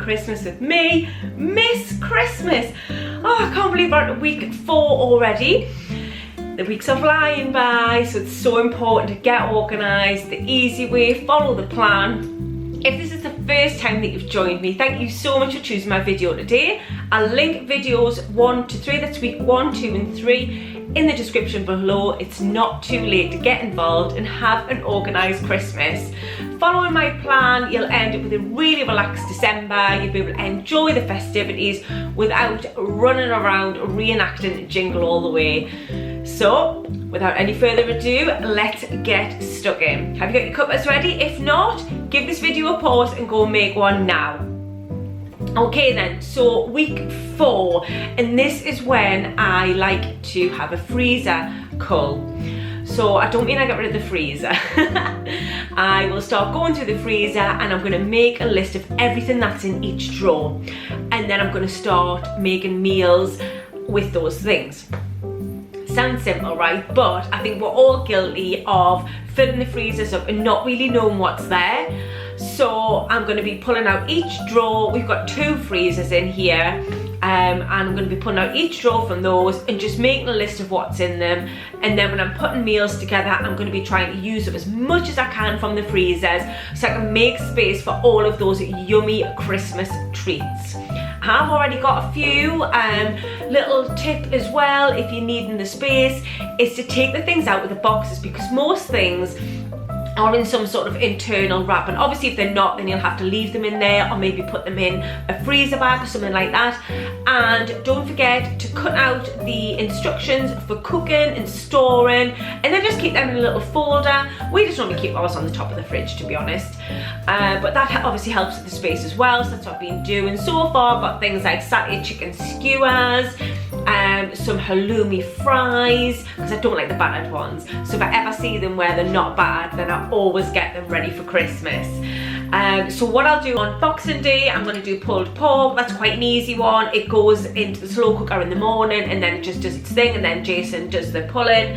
Christmas with me, Miss Christmas. Oh, I can't believe we're at week 4 already. The weeks are flying by, so it's so important to get organised the easy way, follow the plan. If this is the first time that you've joined me, thank you so much for choosing my video today. I'll link videos 1 to 3, that's week 1, 2 and 3 in the description below. It's not too late to get involved and have an organised Christmas. Following my plan, you'll end up with a really relaxed December. You'll be able to enjoy the festivities without running around reenacting Jingle All the Way. So, without any further ado, let's get stuck in. Have you got your cuppas ready? If not, give this video a pause and go make one now. Okay then, so week 4, and this is when I like to have a freezer cull. So I don't mean I get rid of the freezer. I will start going through the freezer and I'm going to make a list of everything that's in each drawer. And then I'm going to start making meals with those things. Sounds simple, right? But I think we're all guilty of filling the freezers up and not really knowing what's there. So I'm going to be pulling out each drawer. We've got 2 freezers in here. And I'm going to be pulling out each drawer from those and just making a list of what's in them. And then when I'm putting meals together, I'm going to be trying to use up as much as I can from the freezers so I can make space for all of those yummy Christmas treats. I've already got a few. Little tip as well, if you're needing the space, is to take the things out of the boxes, because most things are in some sort of internal wrap, and obviously if they're not, then you'll have to leave them in there or maybe put them in a freezer bag or something like that. And don't forget to cut out the instructions for cooking and storing, and then just keep them in a little folder. We just normally keep ours on the top of the fridge, to be honest, but that obviously helps with the space as well, so that's what I've been doing so far. I've got things like satay chicken skewers, some halloumi fries, because I don't like the battered ones, so if I ever see them where they're not battered, then I always get them ready for Christmas. So what I'll do on Boxing Day, I'm going to do pulled pork. That's quite an easy one. It goes into the slow cooker in the morning and then it just does its thing, and then Jason does the pulling.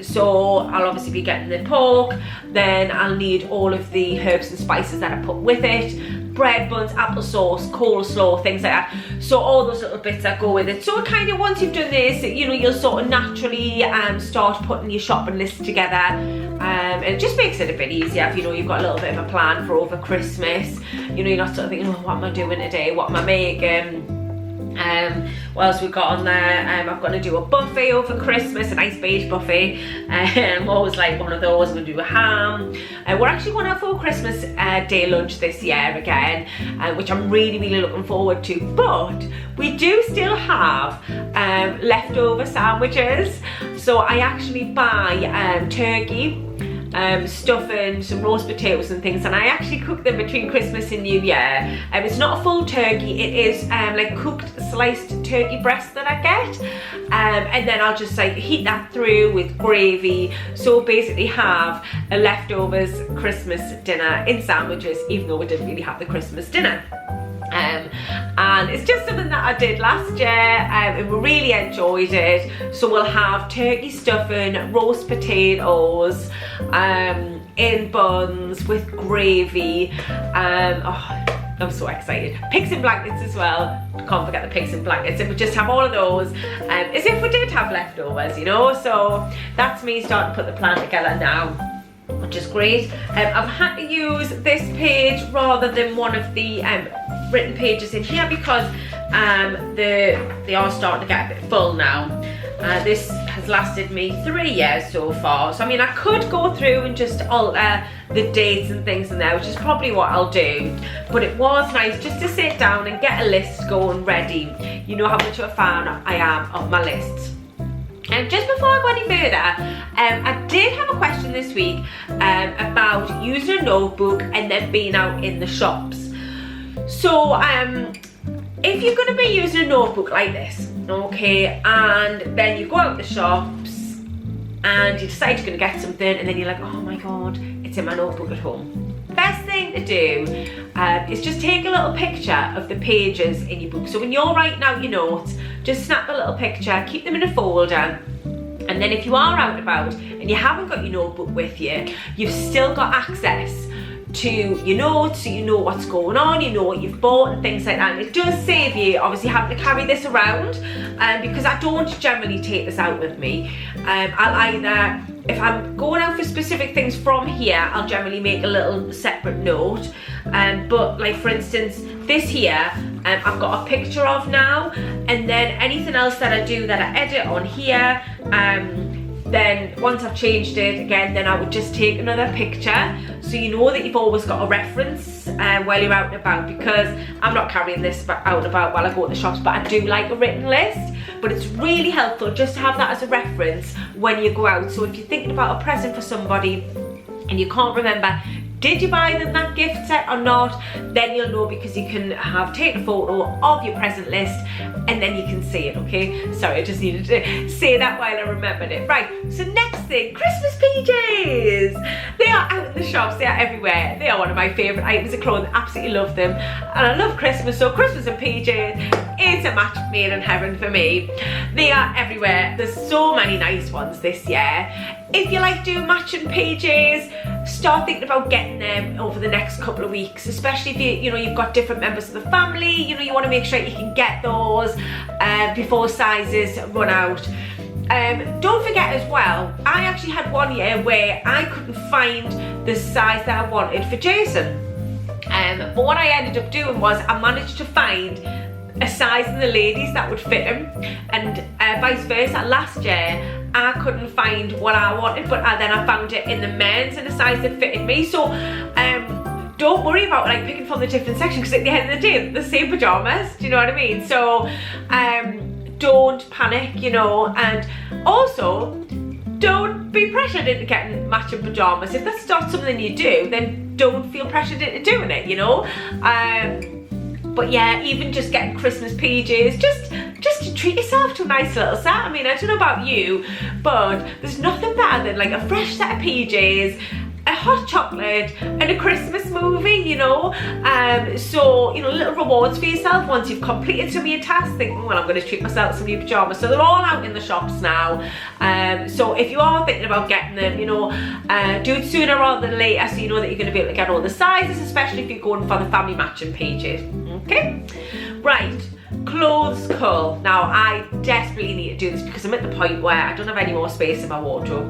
So I'll obviously be getting the pork, then I'll need all of the herbs and spices that I put with it, bread buns, applesauce, coleslaw, things like that. So all those little bits that go with it. So kind of once you've done this, you know, you'll sort of naturally start putting your shopping list together. It just makes it a bit easier if you know you've got a little bit of a plan for over Christmas. You know, you're not sort of thinking, oh, what am I doing today? What am I making? What else we've got on there? I'm going to do a buffet over Christmas, a nice beige buffet. I'm always like one of those. I'm going to do a ham. We're actually going out for a Christmas day lunch this year again, which I'm really, really looking forward to. But we do still have leftover sandwiches. So I actually buy turkey, stuffing, some roast potatoes and things, and I actually cook them between Christmas and New Year. It's not a full turkey, it is like cooked sliced turkey breast that I get, and then I'll just like heat that through with gravy. So basically have a leftovers Christmas dinner in sandwiches, even though we didn't really have the Christmas dinner. And it's just something that I did last year, and we really enjoyed it. So we'll have turkey stuffing, roast potatoes in buns with gravy. Oh, I'm so excited. Pigs in blankets as well. Can't forget the pigs in blankets. If we just have all of those, as if we did have leftovers, you know. So that's me starting to put the plan together now, which is great. I've had to use this page rather than one of the written pages in here because they are starting to get a bit full now. This has lasted me 3 years so far, so I mean I could go through and just alter the dates and things in there, which is probably what I'll do, but it was nice just to sit down and get a list going ready. You know how much of a fan I am of my lists. And just before I go any further, I did have a question this week about using a notebook and then being out in the shops. So if you're going to be using a notebook like this, okay, and then you go out the shops and you decide you're going to get something, and then you're like, oh my god, it's in my notebook at home. Best thing to do is just take a little picture of the pages in your book. So when you're writing out your notes, just snap a little picture, keep them in a folder, and then if you are out and about and you haven't got your notebook with you, you've still got access to your notes, so you know what's going on, you know what you've bought and things like that. And it does save you obviously having to carry this around, because I don't generally take this out with me. I'll either, if I'm going out for specific things from here, I'll generally make a little separate note. But like for instance, this here, I've got a picture of now, and then anything else that I do that I edit on here, then once I've changed it again, then I would just take another picture, so you know that you've always got a reference while you're out and about, because I'm not carrying this out and about while I go to the shops, but I do like a written list. But it's really helpful just to have that as a reference when you go out. So if you're thinking about a present for somebody and you can't remember, did you buy them that gift set or not, then you'll know, because you can have taken a photo of your present list and then you can see it, okay? Sorry, I just needed to say that while I remembered it. Right, so next thing, Christmas PJs. They are out in the shops, they are everywhere. They are one of my favourite items of clothing, absolutely love them. And I love Christmas, so Christmas and PJs, it's a match made in heaven for me. They are everywhere. There's so many nice ones this year. If you like doing matching PJs, start thinking about getting them over the next couple of weeks, especially if you've got different members of the family. You want to make sure you can get those before sizes run out. Don't forget as well, I actually had one year where I couldn't find the size that I wanted for Jason. But what I ended up doing was I managed to find a size in the ladies that would fit him, and vice versa. Last year I couldn't find what I wanted, but then I found it in the men's in a size that fitted me. So don't worry about like picking from the different sections, because at the end of the day they're the same pajamas, do you know what I mean? So don't panic, and also don't be pressured into getting matching pajamas. If that's not something you do, then don't feel pressured into doing it, but yeah, even just getting Christmas PJs, just to treat yourself to a nice little set. I mean, I don't know about you, but there's nothing better than like a fresh set of PJs, a hot chocolate, and a Christmas movie, so little rewards for yourself once you've completed some of your tasks. Thinking, well, I'm going to treat myself to some new pajamas. So they're all out in the shops now. So if you are thinking about getting them, do it sooner rather than later, so you know that you're going to be able to get all the sizes, especially if you're going for the family matching PJs. Okay, right. Clothes cull. Now I desperately need to do this because I'm at the point where I don't have any more space in my wardrobe.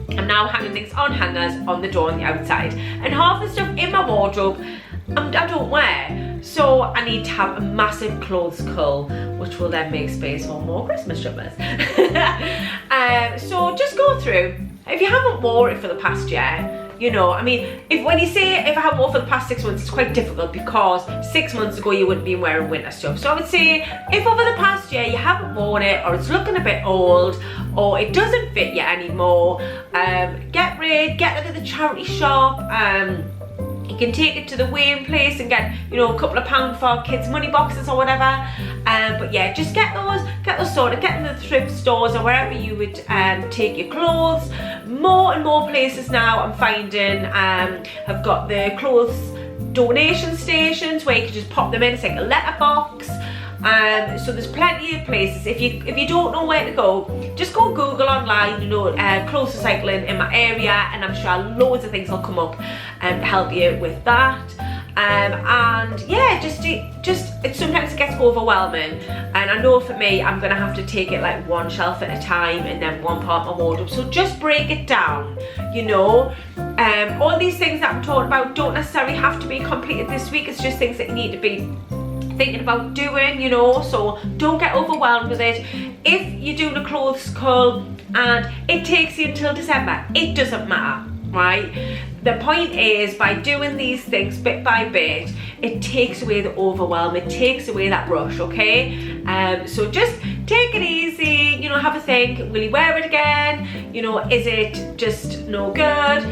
I'm now hanging things on hangers on the door on the outside, and half the stuff in my wardrobe I don't wear. So I need to have a massive clothes cull, which will then make space for more Christmas jumpers. So just go through. If you haven't worn it for the past year, I mean, when you say if I haven't worn for the past 6 months, it's quite difficult, because 6 months ago you wouldn't be wearing winter stuff. So I would say if over the past year you haven't worn it, or it's looking a bit old, or it doesn't fit you anymore, get it at the charity shop. You can take it to the weighing place and get, a couple of pounds for kids' money boxes or whatever. But yeah, just get those sorted, get them to the thrift stores or wherever you would take your clothes. More and more places now I'm finding have got the clothes donation stations where you can just pop them in. It's like a letterbox. So there's plenty of places. If you don't know where to go, just go Google online, clothes recycling in my area, and I'm sure loads of things will come up to help you with that. And yeah, it sometimes gets overwhelming, and I know for me I'm gonna have to take it like one shelf at a time and then one part of my wardrobe. So just break it down, all these things that I'm talking about don't necessarily have to be completed this week. It's just things that you need to be thinking about doing, so don't get overwhelmed with it. If you're doing a clothes cull and it takes you until December, it doesn't matter, right? The point is, by doing these things bit by bit, it takes away the overwhelm, it takes away that rush, okay? So just take it easy, have a think. Will you wear it again? Is it just no good?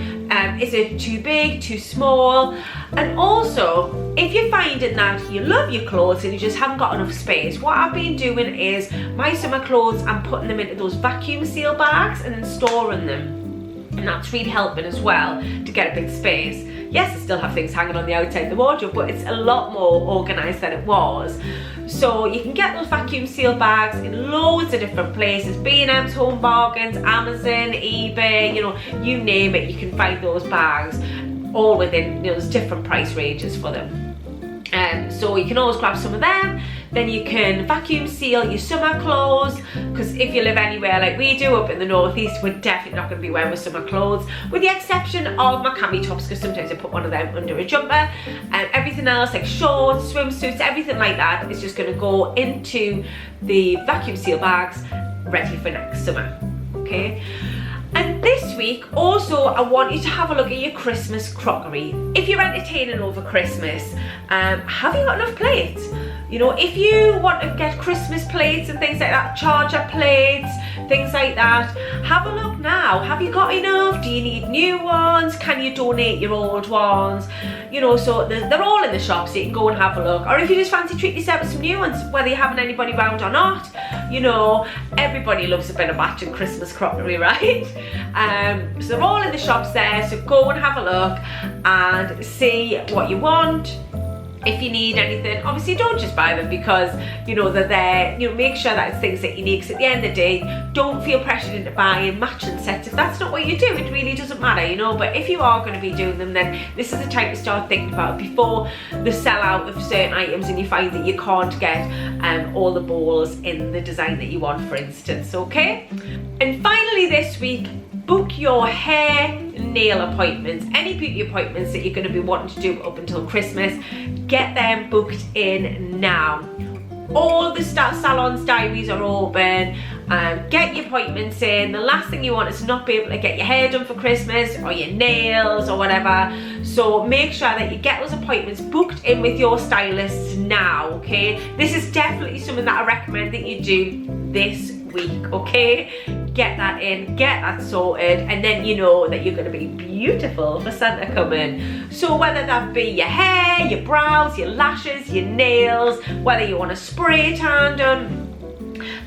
Is it too big, too small? And also, if you're finding that you love your clothes and you just haven't got enough space, what I've been doing is my summer clothes, I'm putting them into those vacuum seal bags and then storing them. And that's really helping as well to get a big space. Yes, I still have things hanging on the outside of the wardrobe, but it's a lot more organised than it was. So you can get those vacuum seal bags in loads of different places. B&M's, Home Bargains, Amazon, eBay, you name it, you can find those bags. all within, you know, there's different price ranges for them. So you can always grab some of them. Then you can vacuum seal your summer clothes, because if you live anywhere like we do up in the northeast, we're definitely not going to be wearing summer clothes, with the exception of my cami tops, because sometimes I put one of them under a jumper. Everything else like shorts, swimsuits, everything like that is just going to go into the vacuum seal bags, ready for next summer. Okay. And this week also I want you to have a look at your Christmas crockery. If you're entertaining over Christmas, have you got enough plates? You know, if you want to get Christmas plates and things like that, charger plates, things like that, have a look now. Have you got enough? Do you need new ones? Can you donate your old ones? You know, so they're all in the shop, so you can go and have a look. Or if you just fancy treating yourself with some new ones, whether you're having anybody round or not, you know, everybody loves a bit of matching Christmas crockery, right? So they're all in the shops there, so go and have a look and see what you want. If you need anything, obviously don't just buy them because, you know, they're there. You know, make sure that it's things that you need, because at the end of the day, don't feel pressured into buying matching sets if that's not what you do. It really doesn't matter, you know. But if you are going to be doing them, then this is the time to start thinking about it before the sell out of certain items and you find that you can't get all the balls in the design that you want, for instance. Okay. And finally this week, book your hair, nail appointments, any beauty appointments that you're going to be wanting to do up until Christmas. Get them booked in now. All the salons' diaries are open. Get your appointments in. The last thing you want is not be able to get your hair done for Christmas or your nails or whatever. So make sure that you get those appointments booked in with your stylist now, okay? This is definitely something that I recommend that you do this week, okay? Get that in, get that sorted, and then you know that you're going to be beautiful for Santa coming. So whether that be your hair, your brows, your lashes, your nails, whether you want a spray tan done,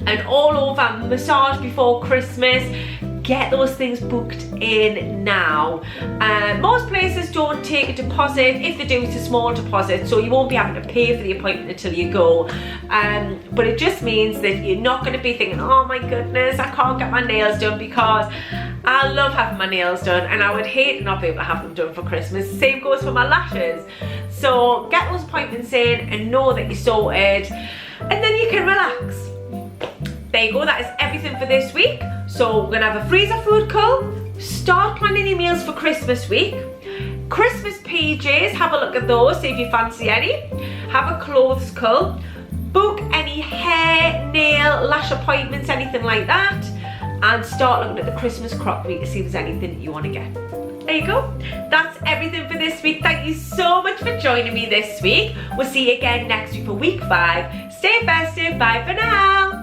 and all over massage before Christmas, get those things booked in now. Most places don't take a deposit. If they do, it's a small deposit, so you won't be having to pay for the appointment until you go. But it just means that you're not going to be thinking, oh my goodness, I can't get my nails done, because I love having my nails done and I would hate not be able to have them done for Christmas. Same goes for my lashes. So get those appointments in and know that you're sorted, and then you can relax. There you go, that is everything for this week. So we're gonna have a freezer food cull, start planning your meals for Christmas week, Christmas pages, have a look at those, see if you fancy any, have a clothes cull, book any hair, nail, lash appointments, anything like that, and start looking at the Christmas crockery to see if there's anything that you want to get. There you go. That's everything for this week. Thank you so much for joining me this week. We'll see you again next week for week 5. Stay festive. Bye for now.